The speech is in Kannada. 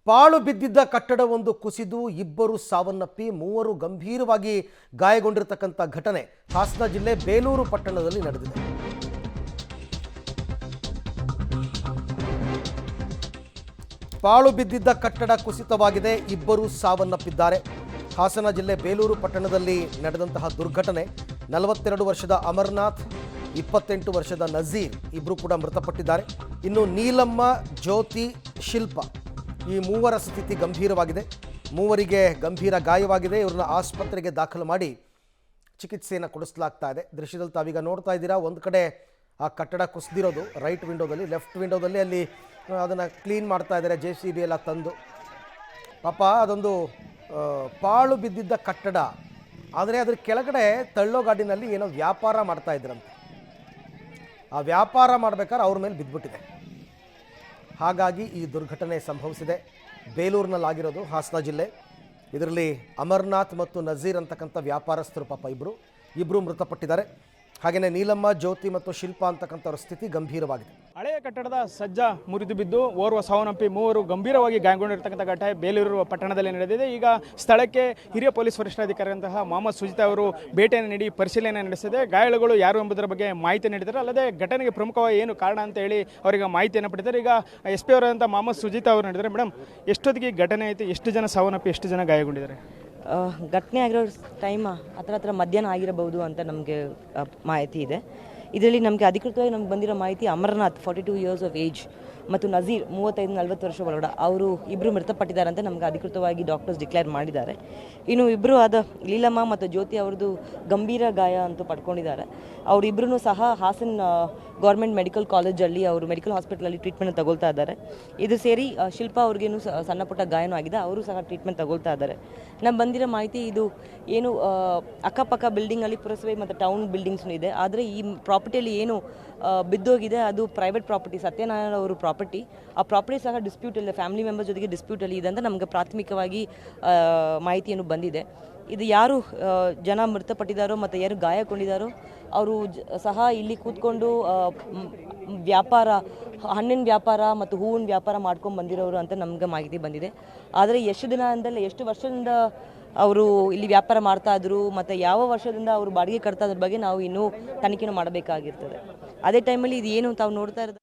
ಪಾಳು ಬಿದ್ದಿದ್ದ ಕಟ್ಟಡವೊಂದು ಕುಸಿದು ಇಬ್ಬರು ಸಾವನ್ನಪ್ಪಿ ಮೂವರು ಗಂಭೀರವಾಗಿ ಗಾಯಗೊಂಡಿರತಕ್ಕಂಥ ಘಟನೆ ಹಾಸನ ಜಿಲ್ಲೆ ಬೇಲೂರು ಪಟ್ಟಣದಲ್ಲಿ ನಡೆದಿದೆ. ಪಾಳು ಬಿದ್ದಿದ್ದ ಕಟ್ಟಡ ಕುಸಿತವಾಗಿದೆ, ಇಬ್ಬರು ಸಾವನ್ನಪ್ಪಿದ್ದಾರೆ. ಹಾಸನ ಜಿಲ್ಲೆ ಬೇಲೂರು ಪಟ್ಟಣದಲ್ಲಿ ನಡೆದಂತಹ ದುರ್ಘಟನೆ. 42 ವರ್ಷದ ಅಮರ್ನಾಥ್, 28 ವರ್ಷದ ನಜೀರ್ ಇಬ್ಬರು ಕೂಡ ಮೃತಪಟ್ಟಿದ್ದಾರೆ. ಇನ್ನು ನೀಲಮ್ಮ, ಜ್ಯೋತಿ, ಶಿಲ್ಪ ಈ ಮೂವರ ಸ್ಥಿತಿ ಗಂಭೀರವಾಗಿದೆ. ಮೂವರಿಗೆ ಗಂಭೀರ ಗಾಯವಾಗಿದೆ. ಇವ್ರನ್ನ ಆಸ್ಪತ್ರೆಗೆ ದಾಖಲು ಮಾಡಿ ಚಿಕಿತ್ಸೆಯನ್ನು ಕೊಡಿಸಲಾಗ್ತಾ ಇದೆ. ದೃಶ್ಯದಲ್ಲಿ ತಾವೀಗ ನೋಡ್ತಾ ಇದ್ದೀರಾ, ಒಂದು ಕಡೆ ಆ ಕಟ್ಟಡ ಕುಸಿದಿರೋದು ರೈಟ್ ವಿಂಡೋದಲ್ಲಿ, ಲೆಫ್ಟ್ ವಿಂಡೋದಲ್ಲಿ ಅಲ್ಲಿ ಅದನ್ನು ಕ್ಲೀನ್ ಮಾಡ್ತಾ ಇದ್ದಾರೆ JCB ಎಲ್ಲ ತಂದು. ಪಾಪ ಅದೊಂದು ಪಾಳು ಬಿದ್ದಿದ್ದ ಕಟ್ಟಡ, ಆದರೆ ಅದ್ರ ಕೆಳಗಡೆ ತಳ್ಳೋ ಗಾಡಿನಲ್ಲಿ ಏನೋ ವ್ಯಾಪಾರ ಮಾಡ್ತಾ ಇದ್ರಂತೆ. ಆ ವ್ಯಾಪಾರ ಮಾಡಬೇಕಾದ್ರೆ ಅವ್ರ ಮೇಲೆ ಬಿದ್ದುಬಿಟ್ಟಿದೆ. ಹಾಗಾಗಿ ಈ ದುರ್ಘಟನೆ ಸಂಭವಿಸಿದೆ. ಬೇಲೂರಿನಲ್ಲಾಗಿರೋದು, ಹಾಸನ ಜಿಲ್ಲೆ. ಇದರಲ್ಲಿ ಅಮರ್ನಾಥ್ ಮತ್ತು ನಜೀರ್ ಅಂತಕ್ಕಂಥ ವ್ಯಾಪಾರಸ್ಥರು ಪಾಪ ಇಬ್ಬರು ಮೃತಪಟ್ಟಿದ್ದಾರೆ. ಹಾಗೆಯೇ ನೀಲಮ್ಮ, ಜ್ಯೋತಿ ಮತ್ತು ಶಿಲ್ಪ ಅಂತಕ್ಕಂಥವ್ರ ಸ್ಥಿತಿ ಗಂಭೀರವಾಗಿದೆ. ಹಳೆಯ ಕಟ್ಟಡದ ಸಜ್ಜ ಮುರಿದು ಬಿದ್ದು ಓರ್ವ ಸಾವನ್ನಪ್ಪಿ ಮೂವರು ಗಂಭೀರವಾಗಿ ಗಾಯಗೊಂಡಿರ್ತಕ್ಕಂಥ ಘಟನೆ ಬೇಲೂರು ಪಟ್ಟಣದಲ್ಲಿ ನಡೆದಿದೆ. ಈಗ ಸ್ಥಳಕ್ಕೆ ಹಿರಿಯ ಪೊಲೀಸ್ ವರಿಷ್ಠಾಧಿಕಾರಿಯಂತಹ ಮೊಹಮ್ಮದ್ ಸುಜಿತ್ ಅವರು ಭೇಟಿಯನ್ನು ನೀಡಿ ಪರಿಶೀಲನೆ ನಡೆಸಿದೆ. ಗಾಯಾಳುಗಳು ಯಾರು ಎಂಬುದರ ಬಗ್ಗೆ ಮಾಹಿತಿ ನೀಡಿದ್ದಾರೆ. ಅಲ್ಲದೆ ಘಟನೆಗೆ ಪ್ರಮುಖವಾಗಿ ಏನು ಕಾರಣ ಅಂತ ಹೇಳಿ ಅವರಿಗೆ ಮಾಹಿತಿಯನ್ನು ಪಡೆದಿದ್ದಾರೆ. ಈಗ SP ಅವರಂತ ಮೊಹಮ್ಮದ್ ಸುಜಿತ್ ಅವರು ನೀಡಿದ್ದಾರೆ. ಮೇಡಮ್, ಎಷ್ಟೊತ್ತಿಗೆ ಘಟನೆ ಆಯಿತು? ಎಷ್ಟು ಜನ ಸಾವನ್ನಪ್ಪಿ, ಎಷ್ಟು ಜನ ಗಾಯಗೊಂಡಿದ್ದಾರೆ? ಘಟನೆ ಆಗಿರೋ ಟೈಮ್ ಹತ್ರ ಮಧ್ಯಾಹ್ನ ಆಗಿರಬಹುದು ಅಂತ ನಮಗೆ ಮಾಹಿತಿ ಇದೆ. ಇದರಲ್ಲಿ ನಮಗೆ ಅಧಿಕೃತವಾಗಿ ನಮ್ಗೆ ಬಂದಿರೋ ಮಾಹಿತಿ ಅಮರ್ನಾಥ್ 42 ಇಯರ್ಸ್ ಆಫ್ ಏಜ್ ಮತ್ತು ನಜೀರ್ 35-40 ವರ್ಷ ಒಳಗಡೆ ಅವರು ಇಬ್ಬರು ಮೃತಪಟ್ಟಿದ್ದಾರೆ ಅಂತ ನಮಗೆ ಅಧಿಕೃತವಾಗಿ ಡಾಕ್ಟರ್ಸ್ ಡಿಕ್ಲೇರ್ ಮಾಡಿದ್ದಾರೆ. ಇನ್ನು ಇಬ್ಬರು ಆದ ಲೀಲಮ್ಮ ಮತ್ತು ಜ್ಯೋತಿ ಅವ್ರದ್ದು ಗಂಭೀರ ಗಾಯ ಅಂತೂ ಪಡ್ಕೊಂಡಿದ್ದಾರೆ. ಅವರಿಬ್ಬರೂ ಸಹ ಹಾಸನ್ ಗೌರ್ಮೆಂಟ್ ಮೆಡಿಕಲ್ ಕಾಲೇಜಲ್ಲಿ ಅವರು ಮೆಡಿಕಲ್ ಹಾಸ್ಪಿಟಲಲ್ಲಿ ಟ್ರೀಟ್ಮೆಂಟ್ ತಗೊಳ್ತಾ ಇದ್ದಾರೆ. ಇದು ಸೇರಿ ಶಿಲ್ಪ ಅವ್ರಿಗೇನು ಸಣ್ಣ ಪುಟ್ಟ ಗಾಯನೂ ಆಗಿದೆ, ಅವರು ಸಹ ಟ್ರೀಟ್ಮೆಂಟ್ ತಗೊಳ್ತಾ ಇದ್ದಾರೆ. ನಮ್ಗೆ ಬಂದಿರೋ ಮಾಹಿತಿ ಇದು ಏನು ಅಕ್ಕಪಕ್ಕ ಬಿಲ್ಡಿಂಗಲ್ಲಿ ಪುರಸಭೆ ಮತ್ತು ಟೌನ್ ಬಿಲ್ಡಿಂಗ್ಸ್ನೂ ಇದೆ. ಆದರೆ ಈ ಪ್ರಾಪರ್ಟಿಯಲ್ಲಿ ಏನು ಬಿದ್ದೋಗಿದೆ ಅದು ಪ್ರೈವೇಟ್ ಪ್ರಾಪರ್ಟಿ, ಸತ್ಯನಾರಾಯಣ ಅವರು ಪ್ರಾಪರ್ಟಿ. ಆ ಪ್ರಾಪರ್ಟಿ ಸಹ ಡಿಸ್ಪ್ಯೂಟಲ್ಲಿ, ಫ್ಯಾಮಿಲಿ ಮೆಂಬರ್ಸ್ ಜೊತೆಗೆ ಡಿಸ್ಪ್ಯೂಟಲ್ಲಿ ಇದೆ ಅಂತ ನಮಗೆ ಪ್ರಾಥಮಿಕವಾಗಿ ಮಾಹಿತಿಯನ್ನು ಬಂದಿದೆ. ಇದು ಯಾರು ಜನ ಮೃತಪಟ್ಟಿದ್ದಾರೋ ಮತ್ತು ಯಾರು ಗಾಯಗೊಂಡಿದ್ದಾರೋ ಅವರು ಸಹ ಇಲ್ಲಿ ಕೂತ್ಕೊಂಡು ವ್ಯಾಪಾರ, ಹಣ್ಣಿನ ವ್ಯಾಪಾರ ಮತ್ತು ಹೂವಿನ ವ್ಯಾಪಾರ ಮಾಡ್ಕೊಂಡು ಬಂದಿರೋರು ಅಂತ ನಮ್ಗೆ ಮಾಹಿತಿ ಬಂದಿದೆ. ಆದರೆ ಎಷ್ಟು ದಿನದಿಂದಲೇ, ಎಷ್ಟು ವರ್ಷದಿಂದ ಅವರು ಇಲ್ಲಿ ವ್ಯಾಪಾರ ಮಾಡ್ತಾ ಇದ್ರು ಮತ್ತು ಯಾವ ವರ್ಷದಿಂದ ಅವರು ಬಾಡಿಗೆ ಕಟ್ತಾ ಇದ್ರ ಬಗ್ಗೆ ನಾವು ಇನ್ನೂ ತನಿಖೆನೂ ಮಾಡಬೇಕಾಗಿರ್ತದೆ. ಅದೇ ಟೈಮಲ್ಲಿ ಇದು ಏನು ತಾವು ನೋಡ್ತಾ ಇರೋದು